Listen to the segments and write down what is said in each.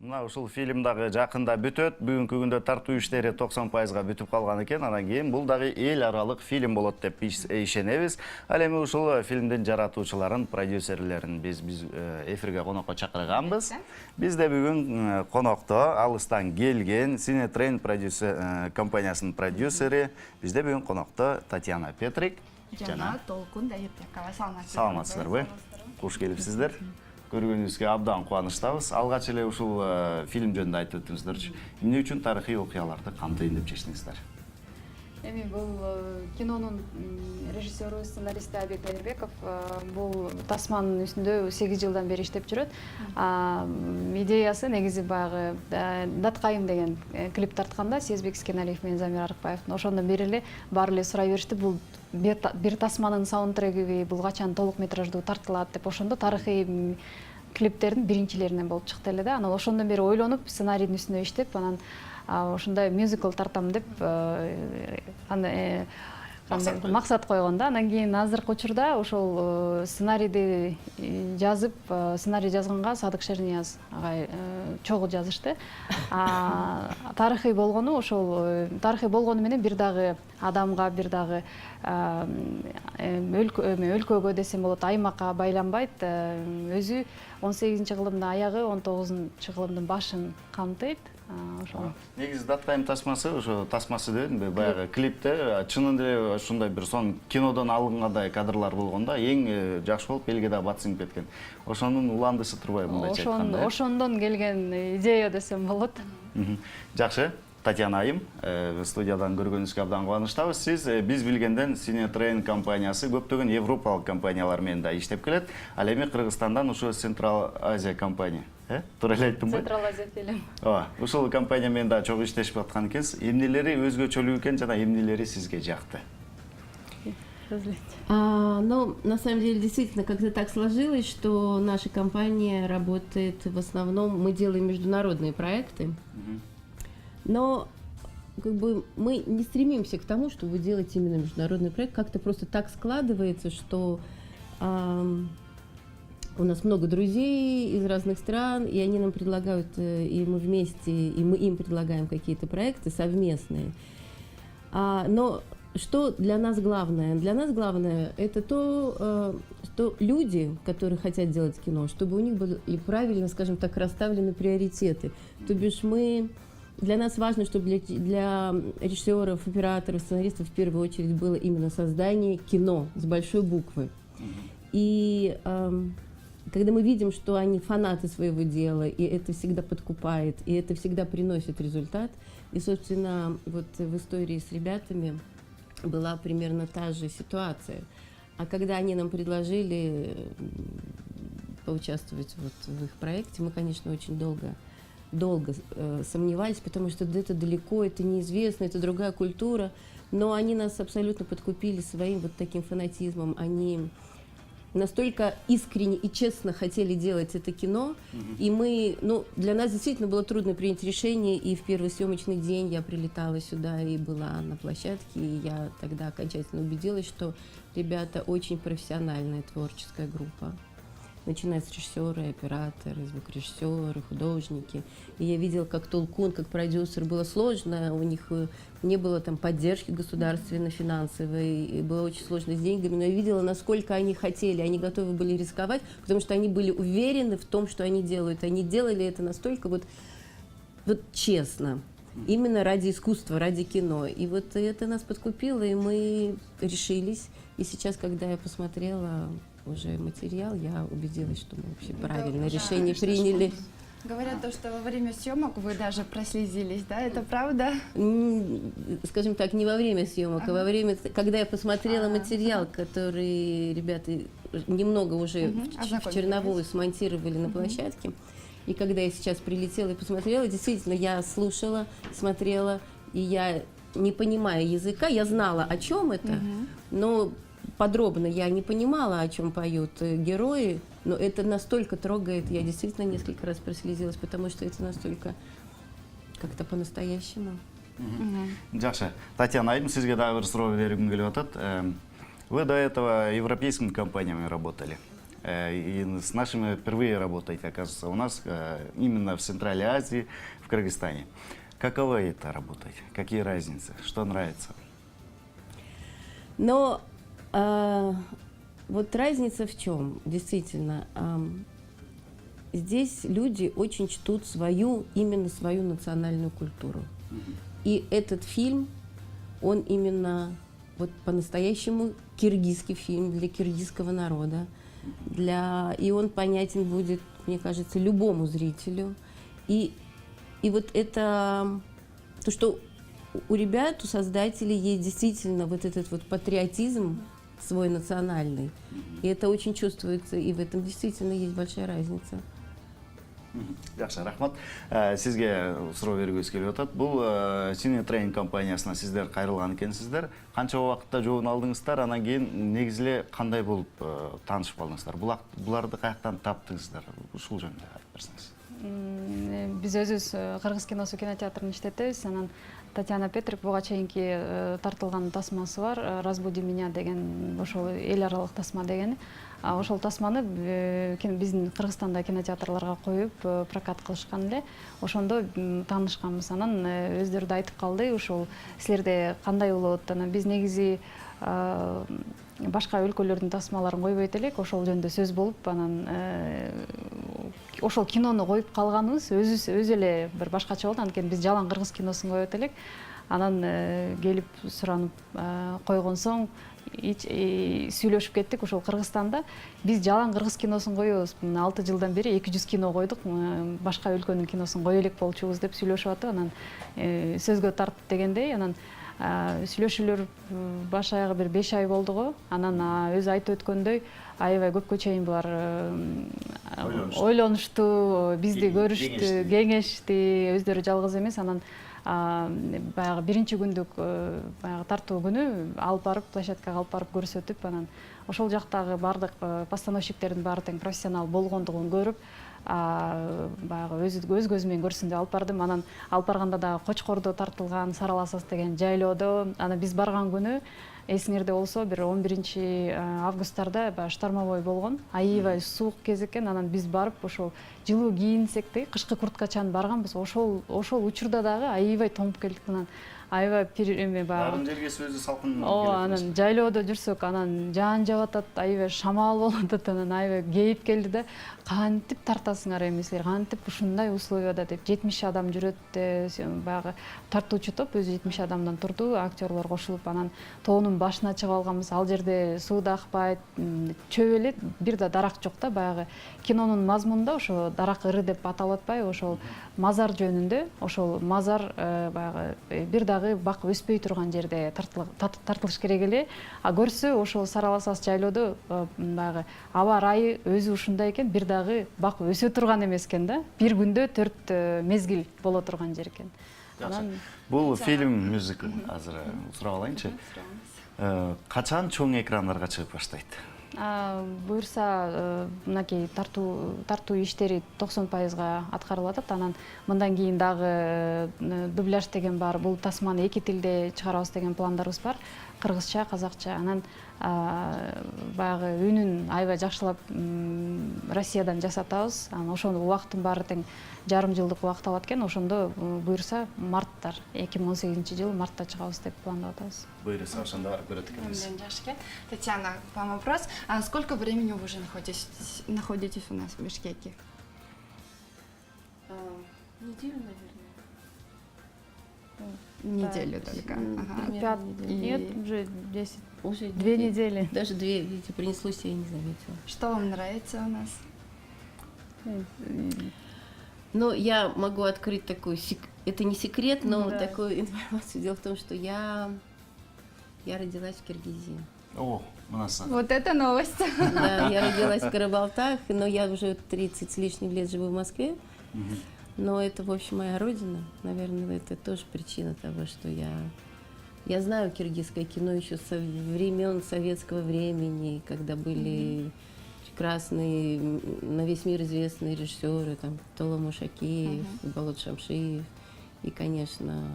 Мына ушул фильм дагы жакында бүтөт. Бүгүнкү күндө тартуу иштери 90% бүтүп калган экен. Анан кийин бул дагы эл аралык фильм болот деп ишенебиз. Ал эми ушул фильмдин жаратуучуларын, продюсерлерин биз эфирге конокко чакырганбыз. Бизде бүгүн конокто алыстан келген Синетрейн компаниясынын продюсери. Бизде бүгүн конокто Татьяна Петрик жана Толкун Даирбекова. Саламатсыздарбы? Куш келипсиздер. Көргөнүбүзгө абдан кубанычтабыз. Алгач эле ушул фильм жөнүндө айтып өтүңүздөрчү. Эмне үчүн тарыхый окуяларды камтыйын деп чечтиңиздер? Эми бул кинонун режиссеру, сценаристи Айбек Даирбеков бул тасманын үстүндө 8 жылдан бери иштеп жүрөт. Идеясы негизи баягы Даткайым деген клип тартканда Сезбек Искеналиев менен Замир Арыкбаевдин ошондон бери эле баары эле сурай беришти, бул бир тасманын саундтрегиби, бул качан толук метраждуу тартылат деп. Ошондо тарыхый клиптердин биринчилеринен болуп чыкты эле да. Анан ошондон бери ойлонуп, сценарийдин үстүнө иштеп, анан ошондой мюзикл тартам деп максат койгон да. Анан кийин азыркы учурда ошол сценарийди жазып, сценарий жазганга Садык Шернияз агай чогуу жазышты. Тарыхый болгону ошол тарыхый болгону менен бир дагы адамга, бир дагы өлкөгө десем болот, аймакка байланбайт. Өзү 18-кылымдын аягы, 19-кылымдын башын камтыйт. Негизи Даткайым тасмасы, ошо тасмасы дедимби, баягы клипте чынында эле ушундай бир сон кинодон алынгандай кадрлар болгондо эң жакшы болуп элге да бат сиңип кеткен. Ошонун уландысы турбайбы мындайча айтканда? Ошондон келген идея десем болот. Жакшы. Татьяна айым, студиядан көргөнүбүзгө абдан кубанычтабыз. Сиз биз билгенден Синетрейн компаниясы көптөгөн европалык компаниялар менен да иштеп келет. Ал эми Кыргызстандан ушу Централ Азия компания, туура эле айттымбы? Централ Азия фильм. Ушул компания менен да чогуу иштешип аткан экенсиз. Эмнелери өзгөчөлүү экен жана эмнелери сизге жакты? Ну, на самом деле, действительно, как-то так сложилось, что наша компания работает в основном, мы делаем международные проекты. Но как бы мы не стремимся к тому, чтобы делать именно международный проект. Как-то просто так складывается, что у нас много друзей из разных стран, и они нам предлагают, и мы вместе, и мы им предлагаем какие-то проекты совместные. Но что для нас главное? Для нас главное это то, что люди, которые хотят делать кино, чтобы у них были правильно, скажем так, расставлены приоритеты. То бишь для нас важно, чтобы для режиссеров, операторов, сценаристов в первую очередь было именно создание кино с большой буквы. И когда мы видим, что они фанаты своего дела, и это всегда подкупает, и это всегда приносит результат, и, собственно, вот в истории с ребятами была примерно та же ситуация. А когда они нам предложили поучаствовать вот в их проекте, мы, конечно, очень долго сомневались, потому что это далеко, это неизвестно, это другая культура, но они нас абсолютно подкупили своим вот таким фанатизмом, они настолько искренне и честно хотели делать это кино, и для нас действительно было трудно принять решение, и в первый съемочный день я прилетала сюда и была на площадке, и я тогда окончательно убедилась, что ребята очень профессиональная творческая группа. Начиная с режиссера, оператора, звукорежиссеры, художники. И я видела, как Толкун, как продюсер, было сложно, у них не было там поддержки государственной, финансовой, и было очень сложно с деньгами, но я видела, насколько они хотели, они готовы были рисковать, потому что они были уверены в том, что они делают. Они делали это настолько вот честно, именно ради искусства, ради кино. И вот это нас подкупило, и мы решились. И сейчас, когда я посмотрела уже материал, я убедилась, что мы вообще правильное решение приняли. Говорят, что во время съемок вы даже прослезились, да? Это правда? Скажем так, не во время съемок, а во время, когда я посмотрела материал, который ребята немного уже в черновую смонтировали на площадке. И когда я сейчас прилетела и посмотрела, действительно, я слушала, смотрела, и я, не понимая языка, я знала, о чем это, но подробно я не понимала, о чем поют герои, но это настолько трогает, я действительно несколько раз прослезилась, потому что это настолько как-то по-настоящему. Жакшы. Татьяна айым, сизге дагы бир суроо бергим келип атат. Вы до этого европейскими компаниями работали. И с нашими впервые работаете, оказывается, у нас именно в Центральной Азии, в Кыргызстане. Каково это работать? Какие разницы? Что нравится? Но вот разница в чем? Действительно, здесь люди очень чтут именно свою национальную культуру. И этот фильм, он именно вот по-настоящему киргизский фильм для киргизского народа. И он понятен будет, мне кажется, любому зрителю. И вот это то, что у ребят, у создателей есть действительно вот этот вот патриотизм свой национальный. И это очень чувствуется, и в этом действительно есть большая разница. Жақсы, рахмат. Сізге сұрау бергіңіз келіп жатады. Бұл Сине тренинг компаниясына сіздер қайрылған екенсіздер. Қанша уақытта жолын алдыңыздар, анан кейін негізіле қандай болып танышып қалдыңыздар? Бұларды қаяқтан таптыңыздар? Ушул жөнүндө айтып берсеңиз. Биз өзүбүз Кыргыз киносу кинотеатрын иштетебиз. Анан Татьяна Петрик буга чейинки тартылган тасмасы бар, «Разбуди меня» деген, ошол эл аралык тасма дегени. Ошол тасманы биздин Кыргызстанда кинотеатрларга коюп прокат кылышкан эле. Ошондо таанышканбыз. Анан өздөрү да айтып калды, ошол силерде кандай болот? Анан биз негизи башка өлкөлөрдүн тасмаларын койбойт элек, ошол жөнүндө сөз болуп, анан ошол кинону коюп калганыбыз өзү эле бир башкача болду. Анткени биз жалаң кыргыз киносун коет элек. Анан келип суранып койгон соң сүйлөшүп кеттик. Ошол Кыргызстанда биз жалаң кыргыз киносун коебуз. 6 жылдан бери 200 кино койдук. Башка өлкөнүн киносун кое элек болчубуз деп сүйлөшүп атып, анан сөзгө тарт дегендей, анан сүйлөшүүлөр баш аягы бир 5 ай болду го. Анан өзү айтып өткөндөй, аябай көпкө чейин булар ойлонушту, бизди көрүштү, кеңешти, өздөрү жалгыз эмес. Анан баягы биринчи күндүк баягы тартуу күнү алып барып, площадкага алып барып көрсөтүп, анан ошол жактагы бардык постановщиктердин баары тең профессионал болгондугун көрүп, баягы өз көзү менен көрсүн деп алып бардым. Анан алып барганда да Кочкордо тартылган, Сараласас деген жайлоодо. Анан биз барган күнү эсиңерде болсо бир 11 августтарда баягы штормовой болгон, аябай суук кез экен. Анан биз барып ошол жылуу кийинсек да кышкы курткачаны барганбыз. Ошол учурда дагы аябай тоңуп келдик. Анан аябай эме Барын жерге сөзү салкын. Анан жайлоодо жүрсөк, анан жаан жаап атат, аябай шамал болуп атат. Анан аябай кейип келди да, кантип тартасыңар эми силер, кантип ушундай условияда деп. 70 адам жүрөт, баягы тартуучу топ өзү 70 адамдан турду, актерлор кошулуп, анан тоонун башына чыгып алганбыз. Ал жерде суу да акпайт, чөп эле, бир да дарак жок да. Баягы кинонун мазмунунда ошо дарак ыры деп аталып атпайбы, ошол мазар жөнүндө, ошол мазар баягы бир дагы бак өспөй турган жерде тартылыш керек эле. Көрсө ошол Сараласас жайлоодо баягы аба ырайы өзү ушундай экен, бир дагы бак өсө турган эмес экен да. Бир күндө 4 мезгил боло турган жер экен. Бул фильм мюзикл, азыр сурап алайынчы. Качан чоң экрандарга чыгып баштайт? Буюрса, мынакей тартуу иштери 90% аткарылып атат. Анан мындан кийин дагы дубляж деген бар. Бул тасманы 2 тилде чыгарабыз деген пландарыбыз бар. Кыргызча, казакча. Анан баягы үнүн аябай жакшылап Россиядан жасатабыз. Анан ошондо убакыттын баары тең жарым жылдык убакыт алат экен. Ошондо буюрса марттар 2018-жыл мартта чыгабыз деп пландап атабыз. Буюрса ошондо барып көрөт экенбиз. Татьяна, вам вопрос. А сколько времени вы уже находитесь у нас в Бишкеке? Неделю, наверное. Неделю только. Нет, уже 10. Уже 2 недели. Даже 2, видите, принеслось, я и не заметила. Что вам нравится у нас? Но я могу открыть такой, это не секрет, но такую информацию. Дело в том, что я родилась в Киргизии. О, мынасы. Вот это новость. Да, я родилась в Карабалтах, но я уже 30 с лишним лет живу в Москве. Но это, в общем, моя родина. Наверное, это тоже причина того, что я знаю киргизское кино еще со времен советского времени, когда были прекрасные, на весь мир известные режиссеры, там, Тола Мушакеев, Болот Шамшиев. И, конечно,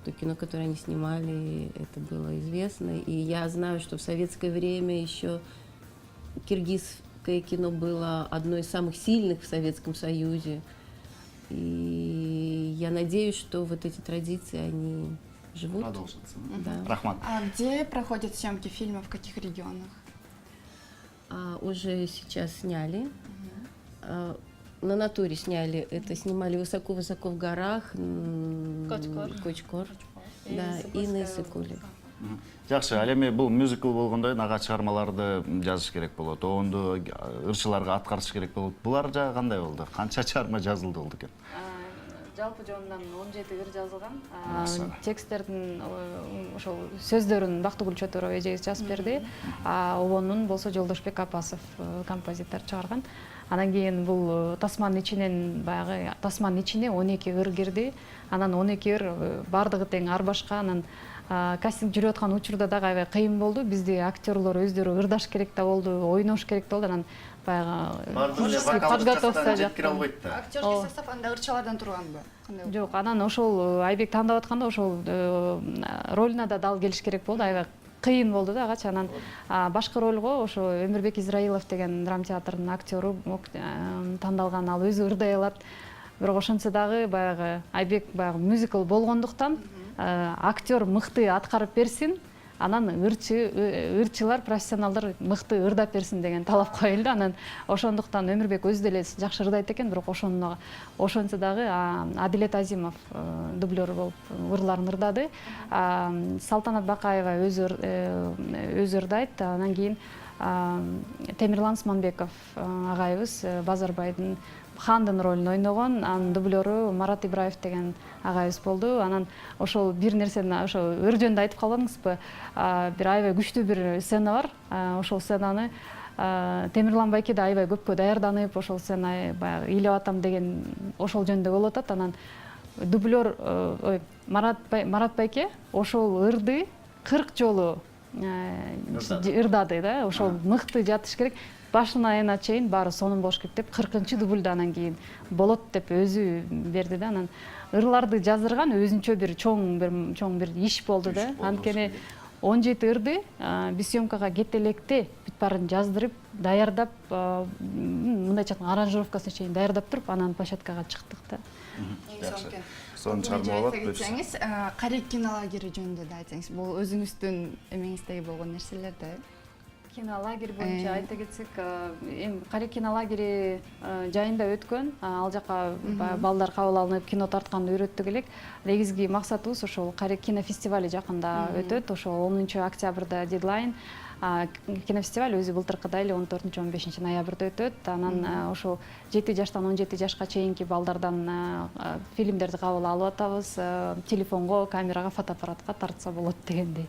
то кино, которое они снимали, это было известно. И я знаю, что в советское время еще Русское кино было одно из самых сильных в Советском Союзе. И я надеюсь, что вот эти традиции, они живут. Продолжится. Да. Рахмат. А где проходят съемки фильма, в каких регионах? Уже сейчас сняли. На натуре сняли. Это снимали высоко-высоко в горах. Кочкор. Да, и на Иссыкуле. Жакшы, ал эми бул мюзикл болгондо ага чыгармаларды жазыш керек болот. Оонду ырчыларга аткарыш керек болот. Булар жагы кандай болду? Канча чыгарма жазылды болду экен? Жалпы жонунан 17 ыр жазылган. Макса. Тексттердин ошол сөздөрүн Бактыгүл Чөтөрова эжебиз жазып берди. Обонун болсо Жолдошбек Апасов композитор чыгарган. Анан кийин бул тасманын ичинен баягы тасманын ичине 12 ыр кирди. Анан 12 ыр бардыгы тең ар башка. Анан кастинг жүрүп аткан учурда дагы аябай кыйын болду. Бизде актерлор өздөрү ырдаш керек да болду, ойнош керек болду. Анан баягы подготовка жеткире албайт да. Актерский состав анда ырчалардан турганбы? Кандай? Жок, анан ошол Айбек тандап атканда ошол ролуна да дал келиш керек болду. Аябай кыйын болду да агачы. Анан башкы ролго ошо Өмүрбек Израилов деген драма театрдын актеру тандалган. Ал өзү ырдай алат. Бирок ошентсе дагы баягы Айбек баягы мюзикл болгондуктан актер мыкты аткарып берсин, анан ырчылар, профессионалдар мыкты ырдап берсин деген талап коюлду. Анан ошондуктан Өмүрбек өзү деле жакшы ырдайт экен, бирок ошончо дагы Адилет Азимов дублер болуп ырларын ырдады. Салтанат Бакаева өзү ырдайт. Анан кийин Темирлан Сманбеков агайыбыз Базарбайдын Хандын ролун ойногон. Анын дублеру Марат Ибраев деген агайыбыз болду. Анан ошол бир нерсени ошо ыр жөнүндө айтып калбадыңызбы? Бир аябай күчтүү бир сцена бар. Ошол сценаны Темирлан байке да аябай көпкө даярданып, ошол сцена баягы ыйлап атам деген ошол жөнүндө болуп атат. Анан дублер Марат байке ошол ырды 40 жолу ырдады да. Ошол мыкты жатыш керек. Башынан аягына чейин баары сонун болуш керек деп 40-чы дублда анан кийин болот деп өзү берди да. Анан ырларды жаздырган өзүнчө бир чоң бир иш болду да. Анткени 17 ырды биз съемкага кете электе бүт баарын жаздырып, даярдап, мындайча айтканда аранжировкасына чейин даярдап туруп, анан площадкага чыктык да. Жакшы. Сонун чыгарма болот. Айтсаңыз, Карек кинолагери жөнүндө да айтсаңыз, бул өзүңүздүн эмеңиздеги болгон нерселер да. Кинолагер боюнча айта кетсек, эми Карек кинолагери жайында өткөн. Ал жака балдар кабыл алынып кино тартканды үйрөттүк элек. Негизги максатыбыз ошол Карек кинофестивали жакында өтөт. Ошол 10 октябрда дедлайн. Кинофестиваль өзү былтыркыдай эле 14-15 ноябрда өтөт. Анан ошол 7 жаштан 17 жашка чейинки балдардан фильмдерди кабыл алып атабыз. Телефонго, камерага, фотоаппаратка тартса болот дегендей.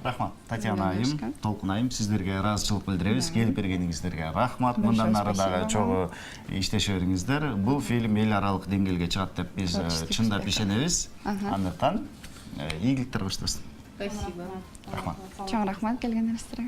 Рахмат. Татьяна айым, Толкун айым, сиздерге ыраазычылык билдиребиз. Келип бергениңиздерге рахмат. Мындан нары дагы чогуу иштеше бериңиздер. Бул фильм эл аралык деңгээлге чыгат деп биз чындап ишенебиз. Андыктан ийгиликтер коштойбуз. Спасибо. Рахмат. Чоң рахмат келгениңиздерге.